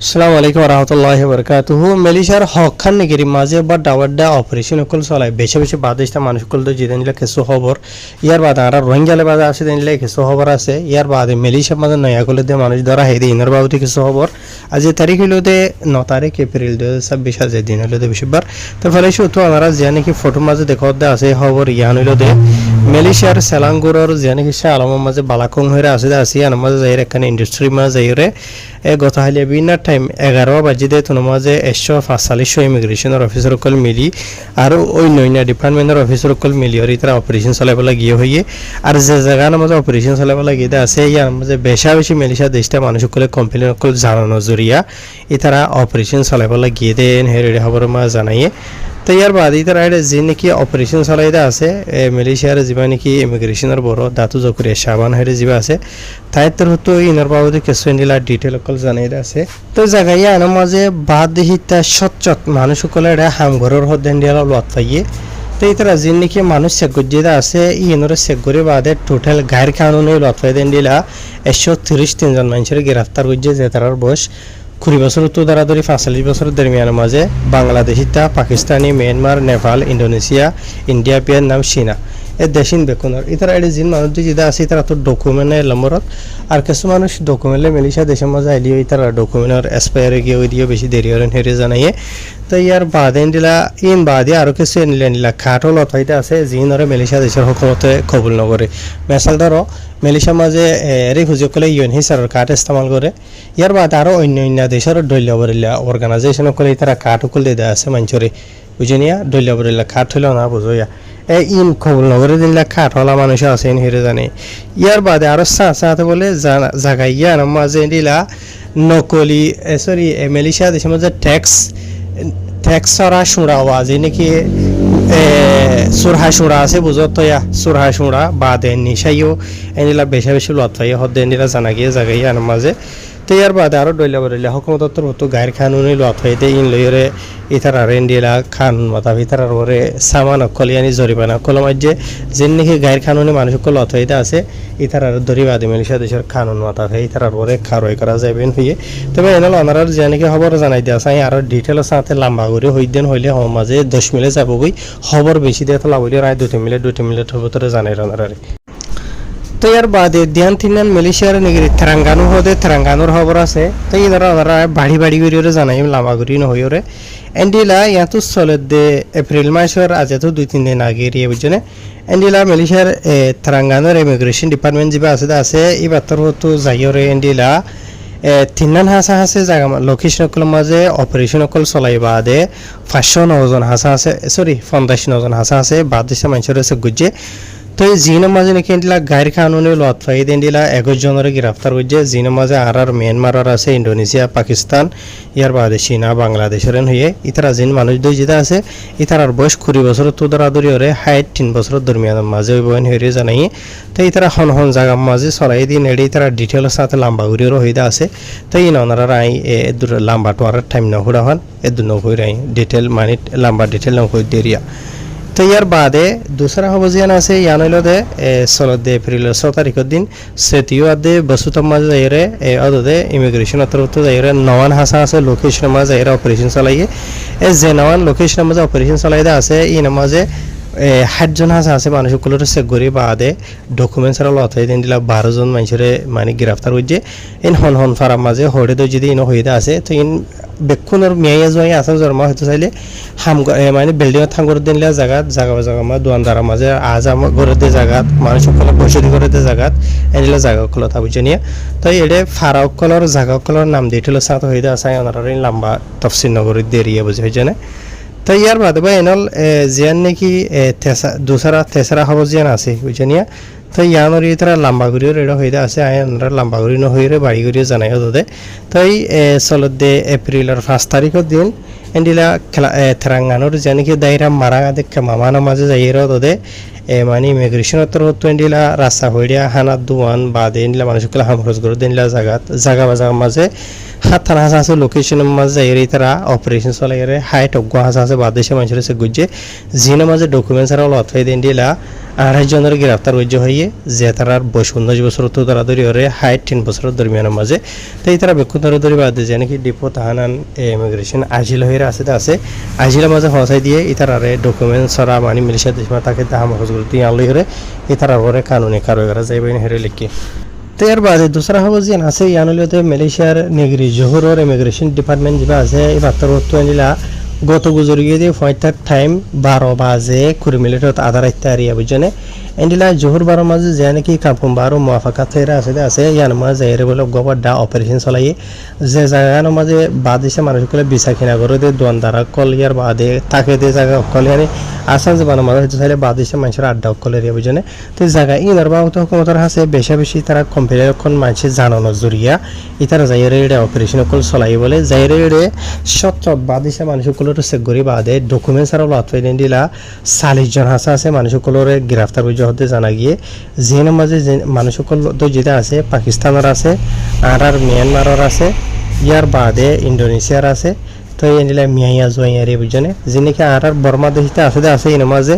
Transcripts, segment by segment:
আসসালামু আলাইকুম রহমতুল্লাহি বরকাতুহু মেলিশার হকখান নিগিরি মাঝে বা ডাওয়াড্ডা অপারেশন কল চলায় বেশি বেশি বাদেশটা মানুষ কল তো জিদেন দিলে কিছু খবর ইয়ার বাদে আর রোহিঙ্গালে বাদে আছে দিলে কিছু খবর আছে ইয়ার বাদে মেলিশার মাঝে নয়া কলে দিয়ে মানুষ ধরা হেদি ইনার বাবুতে কিছু খবর আজ তারিখ হইল দে 9 তারিখ এপ্রিল 2026 আজ দিন হইল দে বেশিবার তো ফলে শুধু আমরা যে নাকি ফটো মাঝে দেখতে দে আছে খবর ইয়ান হইল দে মেলিশিয়ার সেলাঙ্গুরর যে নাকি শাহ আলমের মাঝে বালাকং হয়ে আছে আর মাঝে যাই এখানে ইন্ডাস্ট্রি মাঝে যাই গত হালিয়া বিভিন্ন টাইম 11 বাজিতে তোর মাঝে 145 ইমিগ্রেশনের অফিসার সকল মিলি আর অন্য ডিপার্টমেন্টের অফিসার সকল মিলি আর তারা অপারেশন চালাইবলা গিয়ে হইয়ে আর যে জায়গার মাঝে অপারেশন চালাইবলা গিয়ে আছে ইয়ার মাঝে বেশি মেলিশা দেশটা মানুষ সকলে কমপ্লেন সকল জানানো জরিয়া তারা অপারেশন চালাইবলা গিয়ে দেন হেরে খবর মাঝে জানাইয়ে তো ইয়ার বাদে তারা যে নাকি অপারেশন চালাইতে আছে মেলেশিয়ার যা নাকি ইমিগ্রেশনের বড় দাতু জকুরে সাবান হেরে যা আছে তাই তোর হতো ইনার বাবদে কিছু নিলা ডিটেল অকল জানাই আছে তো জায়গায় আনার মাঝে বাদ দিহিতা সচ্চত মানুষ সকলে হামঘরের হদ্দেন দিয়া লত পাইয়ে তো তারা যে নাকি মানুষ চেকগজ্জিদা আছে ইনরে চেকগরে বাদে টোটাল গায়ের কানুনে লত পাই দেন দিলা 133 জন মানুষের গ্রেফতার করছে যে তার বয়স 20 বছর তো ধরাধরি 45 বছরের দরমিয়ানের মাঝে বাংলাদেশিতা Pakistani Myanmar Nepal Indonesia India Vietnam চীনা এই দেশিন বেকুনের ইতারা এটি জিন মানুষ যেটা আছে তারা তো ডকুমেন্ট নম্বরত আর কিছু মানুষ ডকুমেন্টে মেলিশা দেশের মাঝে আইলিও তারা ডকুমেন্টের এক্সপায়ারে গিয়ে ওই দিয়ে বেশি দেরি হলেন হেরে জানাইয়ে তো ইয়ার বাদে দিলা ইন বাদে আরও কিছু নিলা খাটও লতাইতে আছে জিনরে মেলিশা দেশের সকলতে কবুল নকরে মেসাল ধরো মেলিশার মাঝে এরে সুযোগ করলে ইউএনএইচআরের কার্ড ইস্তেমাল করে ইয়ার বাদে আরও অন্য দেশের দলীয় বরিলা অর্গানাইজেশন করে তারা কার্ড খুলে দেওয়া আছে মানুষরে বুঝে নিয়া দলীয় বরিলা কার্ড হইলেও না বুঝোয়া ইন কবুল নগরে দিনলা খাট হলা মানুষ আছে হেরে জানে ইয়ার বাদে আরো সাথে বলে জাগাই ইয়ার মাঝে দিলা নকলি সরি মেলিশিয়া দেশের মাঝে ট্যাক্স সরা শুঁড়া হওয়া যে নাকি সুরহা শুঁড়া আছে বুঝত তো সুরহা শুঁড়া বাদে নিশাইও এনিলা বেশি বেশি লত পাই হদ্দে এনিলা জানা গিয়ে জাগাই ইয়ার মাঝে তো ইয়ার বাদে আরও ডইলা হকুমত হতো গায়ের খানুনি লত হইতে ইন লইরে ইতারা রেন্ডিলা খান মাতা ইতারার ওরে সামান অকলিয়ানি জরিমানা কলমাজ্যে যেন নাকি গায়ের খানুনি মানুষ লত হইতে আছে ইতারার দরিবাদী মেলিশা দেশের খানুন মাতা হয়ে ইতারার ওরে খারই করা যাবেন হইয়ে তবে এনাল অনারার যে নাকি খবর জানাই দিয়া আছে আরও ডিটেল সাথে লম্বা করে হইদেন হইলে মাঝে 10 মিলে যাবগই খবর বেশি দিয়ে তো লাভলি রায় 2 মিলে ভিতরে জানাই অনারারে তো ইয়ার বাদে ধ্যান তিনান মেলেশিয়ার নিগিরি তেরাঙ্গানো হদে তেরাঙ্গানোর খবর আছে তো ইনারা ওনারা বাড়ি করে জানাই লামাগুড়ি নহইরে এন্ডিলা ইয়াতো চলে দে এপ্রিল মাসের আজ তো 2-3 দিন আগে এরিয়ে বুঝছেনে এন্ডিলা মেলেশিয়ার তেরাঙ্গানোর ইমিগ্রেশন ডিপার্টমেন্ট যা আছে এবার তোর হতো যাইরে এন্ডিলা তিনান হাসা জায়গা লোকেশন মাঝে অপারেশন অকল চলাই বাদে 509 জন হাসা আছে সরি 59 জন হাসা আছে বাদ দিছে মানুষের আছে গুজে তো এই জিনের মাঝে নাকি এন্ডিলা গায়ের কানুনে লত পাই এন্ডিলা 21 জনের গ্রেফতার করছে জিনের মাঝে আর মিয়ানমারের আছে ইন্দোনেশিয়া পাকিস্তান ইয়ার বাদে চীনা বাংলাদেশের হয়ে ইতারা জিন মানুষ দুই যেটা আছে ইতারার বয়স 20 বছর তো দরাদরি হরে 3 বছরের দরমিয়ানের মাঝে বয়ন হয়ে জানাই তো ইতারা হন জায়গার মাঝে চলাই দিন এড়ে তারা ডিটেলের সাথে লম্বা ঘুরিয়েও হইতে আছে তো ইন ওনারা আই লম্বা টোয়ার টাইম নহুড়া হন এদু নহুই রাই ডিটেল মানে লম্বা ডিটেল নহুই দেরিয়া তো ইয়ার বাদে দুসরা হবজিয়ান আছে ইয়ান হইল দে 16 এপ্রিল 6 তারিখের দিন সেটিও আদে বসুতম মাঝে যাইরে আদে ইমিগ্রেশন তরফ যাইরে নওয়ান হাসা আছে লোকেশন মাঝে যাইরে অপারেশন চালাইয়ে যে নওয়ান লোকেশন মাঝে অপারেশন চালাইতে আছে ই নামাজে 60 জন হাসা আছে মানুষ সকলের চেক করি বাদে ডকুমেন্টস আর লত হয়ে দিলা 12 জন মানুষের মানে গ্রেফতার করছে ইন হন ফারাম মাঝে হরে তো যদি ইন হইতে আছে তো ইন বেক্ষণের মেয়ে জয় আছে জন্ম হইতে চাইলে মানে বিল্ডিং থাঙ্গর দিনলে জায়গা মা দোয়ানদার মাঝে আজ আমার ঘরের দিয়ে জায়গাত মানুষ সকলে বসতি করে দিয়ে জায়গাত এনিলে জায়গা সকল তা বুঝে নিয়ে তো এডে ফারাকলর জায়গা সকলের নাম দিয়েছিল সাথে হইতে আছে ওনার লম্বা তফসিল নগরীর দেরিয়ে বুঝে হয়েছে না তো ইয়ার বাদে বা এনল জিয়ান নাকি তেসরা খবর জিয়ান আছে বুঝে নিয়ে তো ইয়ানোর তারা লম্বা ঘুরিও রেডা হইতে আছে আয়নরা লম্বা ঘুরি নহইরে বাড়ি ঘুরিয়ে জানাই হতে তো এই 16 এপ্রিলের 5 তারিখের দিন এন্ডিলা খেলা তেরাঙ্গানোর যে নাকি দায়রা মারা দেখে মামানোর মাঝে যাইয়ের হতে মানে ইমিগ্রেশনের তরফ এন্ডিলা রাস্তা হইয়া হানাত দুয়ান বাদে এন্ডিলা মানুষগুলো হামরজ করে দেনলা জায়গা বাজার মাঝে হাত থানা হাসা আছে লোকেশনের মাঝে যাই তারা অপারেশন চলাই হাইট অজ্ঞা হাসা আছে বাদেশে মানুষের সে গুজে জিনের মাঝে ডকুমেন্টস আর লথাই দেন দিলা 28 জনের গ্রেফতার হয়ে যে তারার 29 বছর তো তারা ধরে ওরে হাইট 10 বছরের দরমিয়ানের মাঝে তাই তারা বেক্ষণ ধরে বাদে যে নাকি ডিপো তাহানান ইমিগ্রেশন আজিল হয়ে আছে আজিলের মাঝে হসাই দিয়ে ইতারারে ডকুমেন্টস সরা মানে মিলিশিয়া দেশ তাকে তাহা মহজ করতে আনলে হরে ইতারা ওরে কানুনি কারো করা যাইবেন হেরে লিখি তো এর বাদে দুসরা খবর যে আছে ইয়ানলিতে মালয়েশিয়ার নেগরি জোহরের ইমিগ্রেশন ডিপার্টমেন্ট যেটা আছে এই বার্তার অর্থ আনিলা গত গুজরিয়ে দিয়ে ফয়টার টাইম 12 বাজে 20 মিনিটত আধার ইত্যারিয়া বুঝনে এন্ডিলা জোহর 12 মাঝে যে নাকি কাপুম 12 মুয়াফাকাত আছে ইয়ান মাঝে এর বলে গোবর ডা অপারেশন চলাই যে জায়গার মাঝে বাদেশে মানুষগুলো বিসা কিনা করে দিয়ে দোয়ানদারা কল ইয়ার বাদে তাকে দিয়ে জায়গা কল ইয়ানি আসাম যে বানো মাঝে চাইলে বাদেশে মানুষের আড্ডা কল এরিয়া বুঝনে তো জায়গা ইনার বা হুকুমতের হাসে বেশি তারা কোম্পানির কোন মানুষের জানানো জরিয়া ইতারা যাইরে অপারেশন কল চলাই বলে যাইরে সত্য বাদেশে মানুষগুলোর চেক করি বাদে ডকুমেন্টস আর লতফাই দিলা 40 জন হাসা আছে মানুষগুলোর গ্রেফতার হতে জানা গিয়ে যেন মাঝে মানুষগুলো তো যেটা আছে পাকিস্তানের আছে আর মিয়ানমারের আছে ইয়ার বাদে ইন্ডোনেশিয়ার আছে তো এনিলা মিয়াইয়া জয়ারে বুঝনে যেনেকি আর বর্মা দেশতে আছে এর মাঝে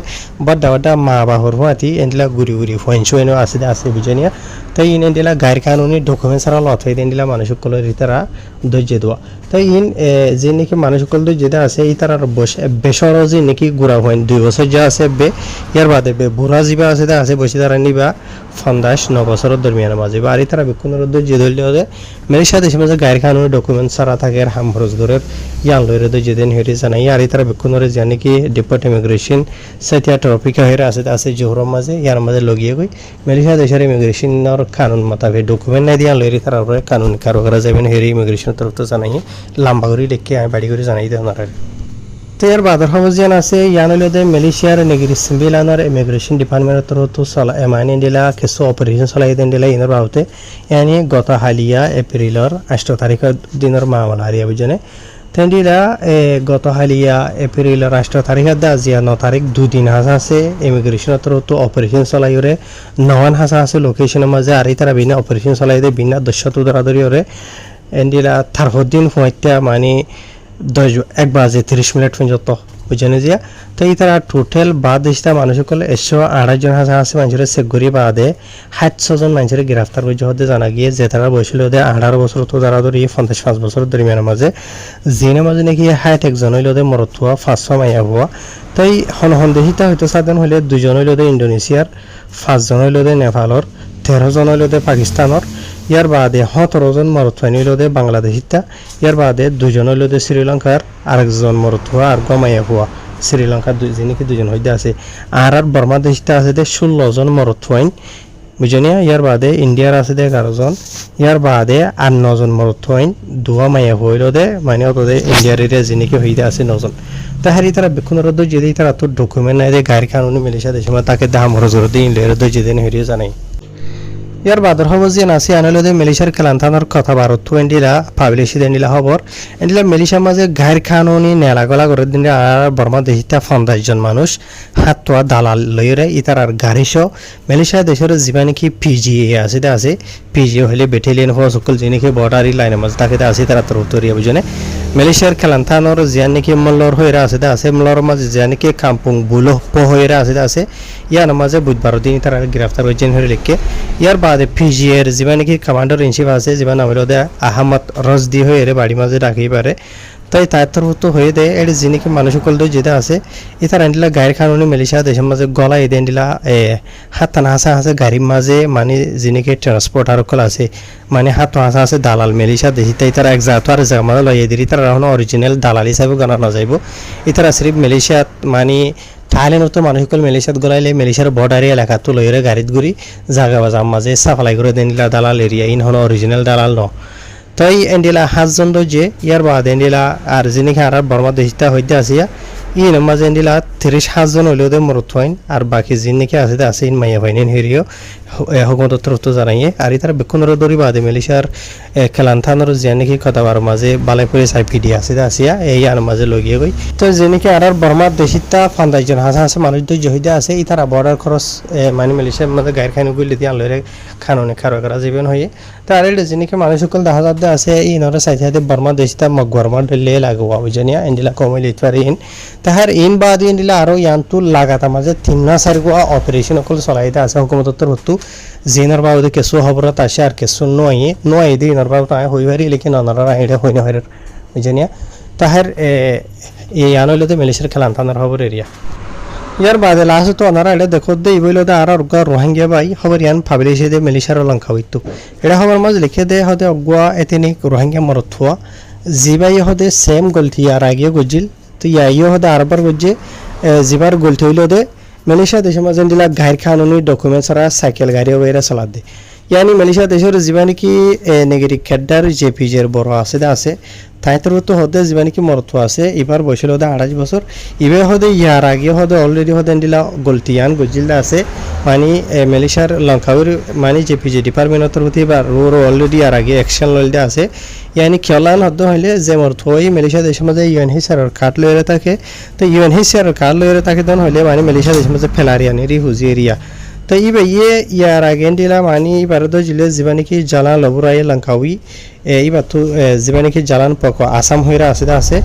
বড় মা বাহর হাতি এনিলা গুড়ি ফয়েনশো এনে আছে বুঝনিয়া তাই এনিলা গায়ের কানুনি ডকুমেন্টস আর লথাই দিলা মানুষগুলোর ইতারা ধৈর্য দেওয়া তাই যে নাকি মানুষগুলো যেটা আছে এই তার বেসর যে নাকি গুড়া হইন 2 বছর যা আছে ইয়ার বাদে বুড়া যিবা আছে বসে তারা নিবা 59 বছরের দরমিয়ানের মাঝে আর তারা বিক্ষুণের যে ধরলে মালয়েশিয়া দেশের মাঝে গায়ের কানুনি ডকুমেন্টস সারা থাকে আর হাম খরচ করে ইয়ান লইরে যেদিন হেরে জানাই আর তারা বিক্ষুণের যে নাকি ডিপোর্ট ইমিগ্রেশন সেটিয়া টপিকা হয়ে আছে জোহরের মাঝে ইয়ার মাঝে লগিয়ে গই মালয়েশিয়া দেশের ইমিগ্রেশনের কানুন মোতাবেক ডকুমেন্ট নাই দিয়া লইরে তারা কানুন কারো করা যাবেন হেরে ইমিগ্রেশনের তরফ তো জানাই লম্বা করে লিখে আমি বাড়ি করে জানাই দেওয়া তো এর বাদর খবর যেন আছে ইয়ানলিতে মালয়েশিয়ার নেগরি সিম্বিলানার ইমিগ্রেশন ডিপার্টমেন্টের তরফ চলা এমাইন দিলা কিছু অপারেশন চলাই দেন দিলা ইনার বাবতে ইয়ানি গত হালিয়া এপ্রিলের 8 তারিখের দিনের মামলা হারিয়া বুঝনে তেন্ডিরা গত হালিয়া এপ্রিলের 8 তারিখের দা আজিয়া 9 তারিখ 2 দিন হাসা আছে ইমিগ্রেশনের তরফ অপারেশন চলাই ওরে 9 হাসা আছে লোকেশনের মাঝে আর তারা বিনা অপারেশন চলাই দে বিনা দস্যত ধরাধরি ওরে এন্ডিলা থারহদ্দিন ফুয়াইতা মানে 1 বাজে 30 মিনিট পর্যন্ত বুঝেনে যে তো এই তারা টোটাল বাদেশটা মানুষসকল 128 জন হাসা আছে মানুষের চেকগরি বাদে 700 জন মানুষের গ্রেফতার হতে জানা গিয়ে যে তারা বয়সিল 18 বছর তো যারা ধরে 55 বছরের দরমিয়ানের মাঝে জিনের মাঝে নাকি 61 জন হইল মরত হওয়া 500 মাইয়া হওয়া তাই হনদেশিতা হয়তো সাধারণ হইলে 2 জন হইল ইন্ডোনেশিয়ার 5 জন হইল নেপালর 13 জন হইল পাকিস্তানের ইয়ার বাদে 17 জন মরতফাইন হইল বাংলাদেশিতা ইয়ার বাদে 2 জন হইল শ্রীলঙ্কার আরেকজন মরত হওয়া আর গমাইয়া হওয়া শ্রীলঙ্কার যিনি 2 জন হইতে আছে আর বর্মা দেশটা আছে 16 জন মরতফাইন বুঝনিয়া ইয়ার বাদে ইন্ডিয়ার আছে 11 জন ইয়ার বাদে 9 জন মরতফাইন দুয়া মাইয়া হইল মানে ওদের ইন্ডিয়ার যিনি হইতে আছে 9 জন তাহারি তারা বেক্ষণের যদি তারা তো ডকুমেন্ট নাই গাড়ি কানুনি মালয়েশিয়া দেশে তাকে দাম খরচ করে দিয়ে ইন্ডিয়ার যেদিন হইয়া জানাই ইয়ার বাদর খবর যে আছে আনলদে মালয়েশিয়ার কেলান্তানোর কথা ভারত এন্ডিলা পাবলিশ দেনিলা খবর এন্ডিলা মালয়েশিয়ার মাঝে গায়ের কানুনি নেলাগলা করে দিন আর বর্মা দেশিতা 50 জন মানুষ হাতোয়া দালাল লইরে ইতার গাড়িস মালয়েশিয়া দেশের যিবা নাকি পিজিএ আছে পিজিএ হলে ব্যাটালিয়ন হওয়া সকল যে নাকি বর্ডারি লাইনের মাঝে তাকে আছে তারা তোর উত্তরিয়া বুঝনে মালয়েশিয়ার কেলান্তানোর যে নাকি মল্লর হয়ে আছে মল্লর মাঝে যে নাকি কাম্পুং বুলো হয়ে আছে ইয়ার মাঝে বুধবার দিন তারা গ্রেফতার হয়েছেন হয়ে লিখে ইয়ার বাদে পিজিএর যিবা নাকি কমান্ডার ইন চিফ আছে যিবা নাম হল আহমদ রজদি হয়ে বাড়ির মাঝে রাখি পারে তাই তার তরফ হয়ে দেয় এর যিনি মানুষসকল যেটা আছে ইতার আনডিলা গাড়ির কারণে মালয়েশিয়া দেশের মাঝে গলা এদে আনডিলা হাতান হাসা আছে গাড়ির মাঝে মানে যিনি ট্রান্সপোর্টার সকল আছে মানে হাত হাসা আছে দালাল মালয়েশিয়া দেশি তাই তারা এক জাত আর জায়গা মাঝে লইয়ে দিই তারা এখন অরিজিনাল দালাল হিসাবে গণা না যাইব ইতারা সিরিফ মালয়েশিয়াত মানে থাইল্যান্ডের তো মানুষসকল মালয়েশিয়াত গলাইলে মালয়েশিয়ার বর্ডারি এলাকাত তো লইরে গাড়িত ঘুরি জাগা বাজার মাঝে সাফালাই করে দিলা দালাল এরিয়া ইন হন অরিজিনাল দালাল ন তাই এন্ডিলা 7 জন যে ইয়ার বাদ এন্ডিলা আর যিনি আর বর্মা দেশিতা হইতে আসিয়া ইন মাঝে দিলা 30 জন হইলেও দে মরত হইন আর বাকি জিন নাকি আছে ইন মাইয়া ভাইনেন হেরিও হুকুমত তরফ জানাইয়ে আর তারা বেকুনর দরি বাদে মেলিশার খেলান থানোর যে নাকি কথাবার মাঝে বালাইপুরে সাই ভিডিও আসিয়া এই আর মাঝে লগিয়ে গই তো যে নাকি আর বর্মার দেশিতা 50 জন হাসা মানুষ তো জহিদা আছে ই তারা বর্ডার খরচ মানে মেলিশার মাঝে গায়ের খাইন গুলি দিয়ে আনলরে খাননে খারো করা জীবন হয়ে তার এর যে নাকি মানুষ সকল দেখা যাচ্ছে আছে ই নরে সাইতে বর্মা দেশিতা মগবর্মা ডলে লাগোয়া বুঝানিয়া এন্ডিলা কমই লিত পারিন তাহার ইন বাদ ইন্ডিলা আরো ইয়ান্তু লাগাতা মাঝে 3 গোয়া অপারেশন অকল চলাইতে আছে হুকুমতর হতু জিনার বাবদে কেসু খবরত আসে আর কেসু নয় দি ইনার বাবদ আয় হইবারি লেকিন অনারা আইডা হই না হইর বুঝানিয়া তাহার এই আনলতে মেলিশার খেলান থানার খবর এরিয়া ইয়ার বাদে লাস্ট তো অনারা এটা দেখো দে ইবইলো দে আর অগা রোহিঙ্গা বাই খবর ইয়ান ফাবিলিছে দে মেলিশার লঙ্কা হইতো এটা খবর মাঝ লিখে দে হদে অগা এতেনি রোহিঙ্গা মরথুয়া জিবাই হদে সেম গলতি আর আগে গজিল তো ইয়াইও হদে আরবার গজে জিবার গলতি হইলো দে মেলিশা দেশের মাঝে দিলা গাইর কানুনি ডকুমেন্টস আর সাইকেল গাড়ি ওইরা চালা দে ইয়ানি মেলিশা দেশের জীবানি কি নেগেরি খেড্ডার জেপিজের বড় আছে তাই তোর তো হদে জীবানি কি মরতো আছে এবার বয়সের হদে 28 বছর ইবে হদে ইয়ার আগে হদে অলরেডি হদে দিলা গলতিয়ান গজিলদা আছে মানে মেলিশার লঙ্কাউর মানে জেপিজে ডিপার্টমেন্টের তরফে বা রোর অলরেডি আর আগে অ্যাকশন লইলদা আছে ইয়ানি খেলান হদে হইলে যে মরতো ওই মেলিশা দেশের মাঝে ইউএনএইচআর কার্ড লইরে থাকে তো ইউএনএইচআর কার্ড লইরে থাকে তখন হইলে মানে মেলিশা দেশের মাঝে ফেলারিয়ানি রিহুজি এরিয়া তো ইবে ইয়ার আগে দিলা মানে এবার তো জিলে জীবানি কি জ্বালা লবুরাই লঙ্কাউই এইবার তো জীবানি কি জ্বালান পক আসাম হইরা আছে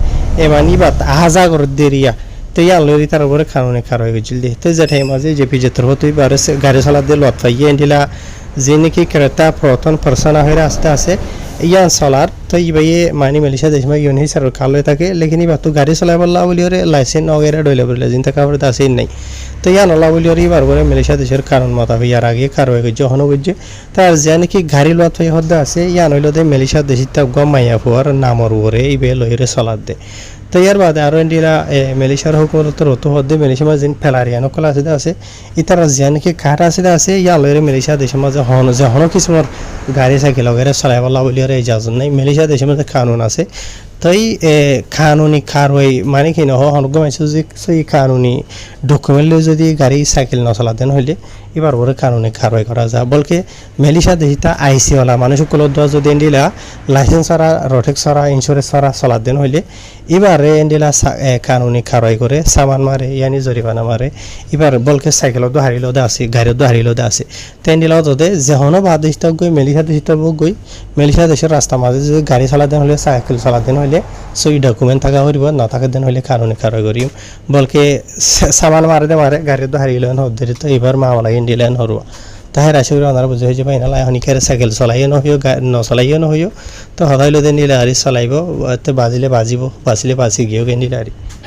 মানে এবার আহাজা করে দেরিয়া তো ইয়া লরি তার উপরে খানুনে খার হয়ে গেছিল দে তো যেটাই মাঝে জেপি যেতর হতো এবার গাড়ি চালা দিয়ে লত পাইয়ে দিলা যে নাকি ক্রেতা প্রথম পার্সনা হইরা আছে ইয়ান চলার তো ইবাই মানে মেলিশা দেশ মা ইউন হিসার কালো থাকে লেকিন এবার তো গাড়ি চলাই বললা বলি ওরে লাইসেন্স অগেরা ডইলে বলে জিন থাকা পরে আছে নাই তো ইয়ান ওলা বলি ওরে এবার বলে মেলিশা দেশের কারণ মতা হইয়ার আগে কার হয়ে গেছে হন গেছে তার যে নাকি গাড়ি লত হয়ে হদ্দা আছে ইয়ান হইল দে মেলিশা দেশিত গম মাইয়া ফুয়ার নামর ওরে ইবে লইরে চলার দে তো ইয়ার বাদে আরো ইন্ডিয়া মেলিশার হুকুমতর হতো হদ্দে মেলিশা মাঝে জিন ফেলারিয়ান কলা আছে ইতার যে নাকি কাঠ আছে ইয়া লইরে মেলিশা দেশের মাঝে হন কিছুমার গাড়ি সাইকেল वगैरह চলাই বলা বলি আর ইজাজত নাই মেলিশা দেশের মধ্যে কানুন আছে তাই কানুনি কারওয়াই মানে কি না হনগো মাইছে যে সেই কানুনি ডকুমেন্ট যদি গাড়ি সাইকেল না চালাতেন হইলে এবার ওরে কানুনি কারওয়াই করা যায় বলকে মেলিশা দেশিতা আইসি ওলা মানুষ কলো দোয়া যদি এন্ডিলা লাইসেন্স ছাড়া রোটেক্স ছাড়া ইন্স্যুরেন্স ছাড়া চালাতেন হইলে এবারে এন্ডিলা কানুনি কারওয়াই করে সামান মারে ইয়ানি জরিমানা মারে এবার বলকে সাইকেলত দো হারিলো দে আছে গাড়িত দো হারিলো দে আছে তো এন্ডিলা দে যে হনো বাদেশত গই মেলিশা দেশিত গই মেলিশা দেশের রাস্তা মাঝে যদি গাড়ি চালাতেন হলে সাইকেল চালাতেন হইলে সই ডকুমেন্ট থাকা হইব না থাকা দেন হইলে কারণে কারো করিম বলকে সামান মারে গাড়ি তো হারিলেন হদ্দরি তো এবার মামলা ইন্ডিলেন হরুয়া তাহে রাশিগুলো ওনারা বুঝে হয়েছে পাই না হনিকারে সাইকেল চলাইও নহইও নচলাইও নহইও তো সদাইলে দেন নিলে হারি চলাইব বাজিলে বাজিব বাঁচিলে বাঁচি গিয়েও কেন্দিলে হারি